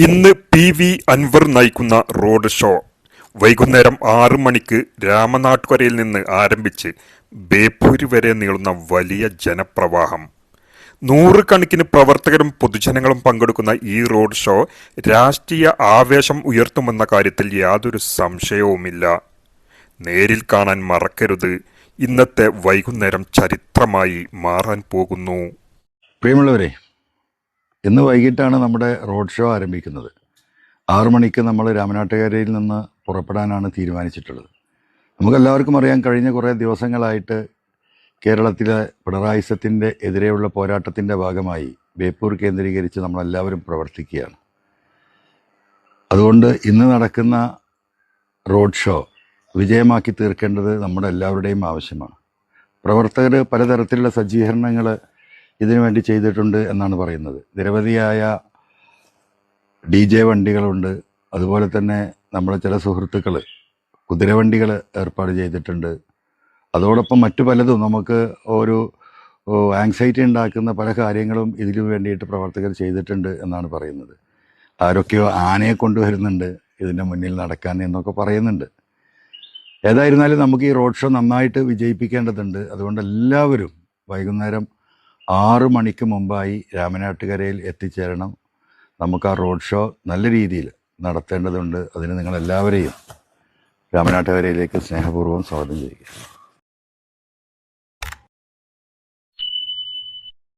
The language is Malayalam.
ഇന്ന് പി.വി. അൻവർ നയിക്കുന്ന റോഡ് ഷോ വൈകുന്നേരം 6 മണിക്ക് രാമനാട്ടുകരയിൽ നിന്ന് ആരംഭിച്ച് ബേപ്പൂര് വരെ നീളുന്ന വലിയ ജനപ്രവാഹം. 100 കണക്കിന് പ്രവർത്തകരും പൊതുജനങ്ങളും പങ്കെടുക്കുന്ന ഈ റോഡ് ഷോ രാഷ്ട്രീയ ആവേശം ഉയർത്തുമെന്ന കാര്യത്തിൽ യാതൊരു സംശയവുമില്ല. നേരിൽ കാണാൻ മറക്കരുത്. ഇന്നത്തെ വൈകുന്നേരം ചരിത്രമായി മാറാൻ പോകുന്നു. പ്രിയമുള്ളവരെ, ഇന്ന് വൈകിട്ടാണ് നമ്മുടെ റോഡ് ഷോ ആരംഭിക്കുന്നത്. 6 മണിക്ക് നമ്മൾ രാമനാട്ടുകരയിൽ നിന്ന് പുറപ്പെടാനാണ് തീരുമാനിച്ചിട്ടുള്ളത്. നമുക്കെല്ലാവർക്കും അറിയാം, കഴിഞ്ഞ കുറേ ദിവസങ്ങളായിട്ട് കേരളത്തിലെ പിണറായിസത്തിൻ്റെ എതിരെയുള്ള പോരാട്ടത്തിൻ്റെ ഭാഗമായി ബേപ്പൂർ കേന്ദ്രീകരിച്ച് നമ്മളെല്ലാവരും പ്രവർത്തിക്കുകയാണ്. അതുകൊണ്ട് ഇന്ന് നടക്കുന്ന റോഡ് ഷോ വിജയമാക്കി തീർക്കേണ്ടത് നമ്മുടെ എല്ലാവരുടെയും ആവശ്യമാണ്. പ്രവർത്തകർ പലതരത്തിലുള്ള സജ്ജീകരണങ്ങൾ ഇതിനുവേണ്ടി ചെയ്തിട്ടുണ്ട് എന്നാണ് പറയുന്നത്. നിരവധിയായ DJ വണ്ടികളുണ്ട്. അതുപോലെ തന്നെ നമ്മുടെ ചില സുഹൃത്തുക്കൾ കുതിരവണ്ടികൾ ഏർപ്പാട് ചെയ്തിട്ടുണ്ട്. അതോടൊപ്പം മറ്റു പലതും നമുക്ക് ഒരു ആങ്സൈറ്റി ഉണ്ടാക്കുന്ന പല കാര്യങ്ങളും ഇതിനു വേണ്ടിയിട്ട് പ്രവർത്തകർ ചെയ്തിട്ടുണ്ട് എന്നാണ് പറയുന്നത്. ആരൊക്കെയോ ആനയെ കൊണ്ടുവരുന്നുണ്ട് ഇതിൻ്റെ മുന്നിൽ നടക്കാൻ എന്നൊക്കെ പറയുന്നുണ്ട്. ഏതായിരുന്നാലും നമുക്ക് ഈ റോഡ് ഷോ നന്നായിട്ട് വിജയിപ്പിക്കേണ്ടതുണ്ട്. അതുകൊണ്ട് എല്ലാവരും വൈകുന്നേരം 6 മണിക്ക് മുമ്പായി രാമനാട്ടുകരയിൽ എത്തിച്ചേരണം. നമുക്ക് ആ റോഡ് ഷോ നല്ല രീതിയിൽ നടത്തേണ്ടതുണ്ട്. അതിന് നിങ്ങളെല്ലാവരെയും രാമനാട്ടുകരയിലേക്ക് സ്നേഹപൂർവ്വം സ്വാഗതം ചെയ്യുക.